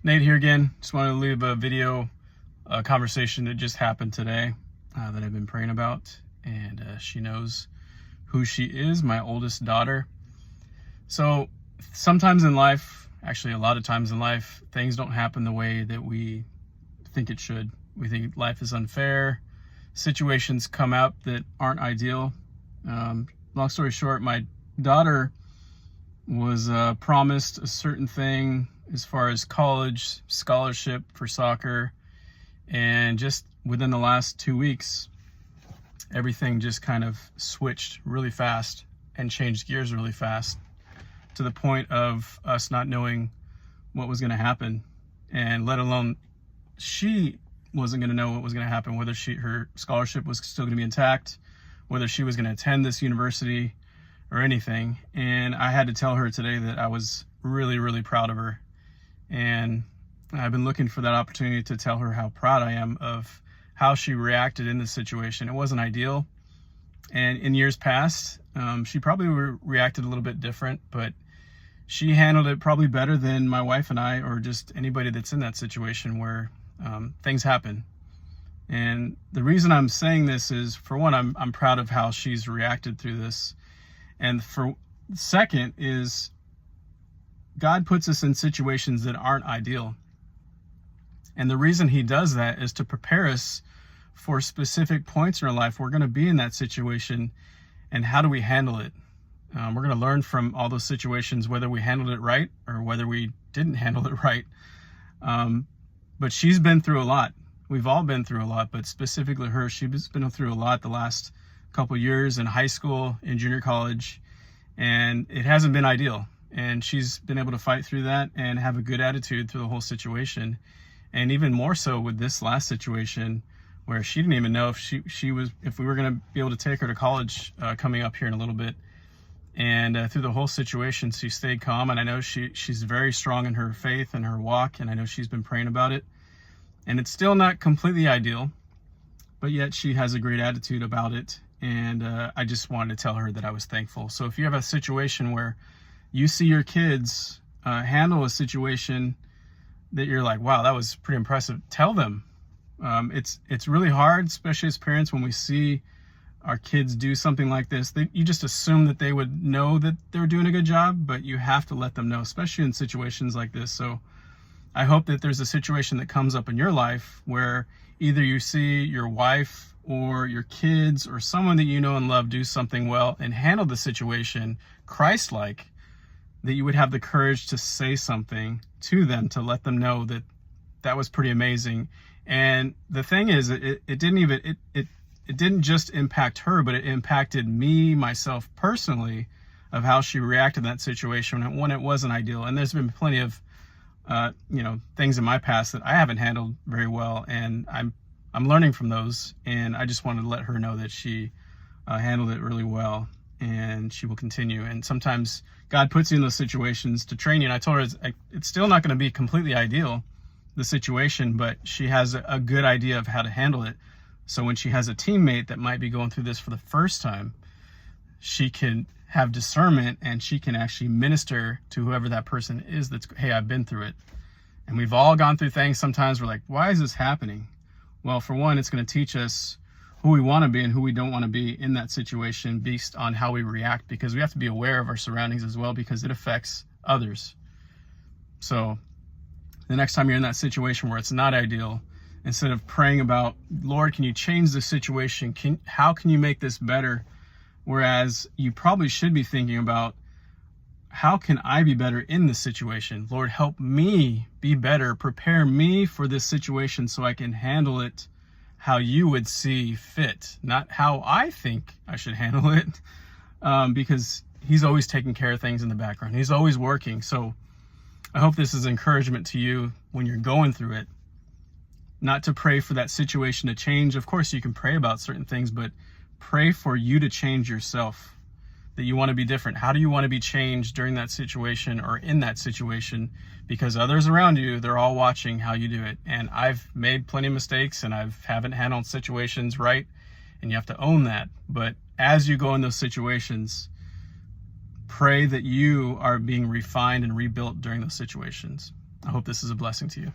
Nate here again. Just wanted to leave a video, conversation that just happened today that I've been praying about. And she knows who she is, my oldest daughter. So sometimes in life, actually a lot of times in life, things don't happen the way that we think it should. We think life is unfair. Situations come up that aren't ideal. Long story short, my daughter was promised a certain thing as far as college scholarship for soccer, and just within the last 2 weeks everything just kind of switched really fast and changed gears really fast, to the point of us not knowing what was going to happen, and let alone she wasn't going to know what was going to happen, whether her scholarship was still going to be intact, whether she was going to attend this university or anything. And I had to tell her today that I was really proud of her. And I've been looking for that opportunity to tell her how proud I am of how she reacted in this situation. It wasn't ideal. And in years past, she probably reacted a little bit different, but she handled it probably better than my wife and I, or just anybody that's in that situation where things happen. And the reason I'm saying this is, for one, I'm proud of how she's reacted through this. And for second is, God puts us in situations that aren't ideal. And the reason he does that is to prepare us for specific points in our life. We're going to be in that situation, and how do we handle it? We're going to learn from all those situations, whether we handled it right or whether we didn't handle it right. But she's been through a lot. We've all been through a lot, but specifically her, she's been through a lot the last couple years in high school, in junior college, and it hasn't been ideal. And she's been able to fight through that and have a good attitude through the whole situation. And even more so with this last situation, where she didn't even know if we were going to be able to take her to college coming up here in a little bit. And through the whole situation, she stayed calm. And I know she's very strong in her faith and her walk, and I know she's been praying about it. And it's still not completely ideal, but yet she has a great attitude about it. And I just wanted to tell her that I was thankful. So if you have a situation where you see your kids handle a situation that you're like, wow, that was pretty impressive, tell them. It's really hard, especially as parents, when we see our kids do something like this. You just assume that they would know that they're doing a good job, but you have to let them know, especially in situations like this. So I hope that there's a situation that comes up in your life where either you see your wife or your kids or someone that you know and love do something well and handle the situation Christ-like, that you would have the courage to say something to them, to let them know that that was pretty amazing. And the thing is, it didn't just impact her, but it impacted me, myself personally, of how she reacted in that situation when it wasn't ideal. And there's been plenty of things in my past that I haven't handled very well, and I'm learning from those. And I just wanted to let her know that she handled it really well, and she will continue. And sometimes God puts you in those situations to train you. And I told her it's still not going to be completely ideal, the situation, but she has a good idea of how to handle it. So when she has a teammate that might be going through this for the first time, she can have discernment, and she can actually minister to whoever that person is that's, hey, I've been through it. And we've all gone through things. Sometimes we're like, why is this happening? Well, for one, it's going to teach us who we want to be and who we don't want to be in that situation based on how we react, because we have to be aware of our surroundings as well, because it affects others. So the next time you're in that situation where it's not ideal, instead of praying about, Lord, can you change the situation? How can you make this better? Whereas you probably should be thinking about, how can I be better in this situation? Lord, help me be better. Prepare me for this situation so I can handle it how you would see fit, not how I think I should handle it, because he's always taking care of things in the background. He's always working. So I hope this is encouragement to you when you're going through it, not to pray for that situation to change. Of course, you can pray about certain things, but pray for you to change yourself, that you want to be different. How do you want to be changed during that situation or in that situation? Because others around you, they're all watching how you do it. And I've made plenty of mistakes, and I haven't handled situations right, and you have to own that. But as you go in those situations, pray that you are being refined and rebuilt during those situations. I hope this is a blessing to you.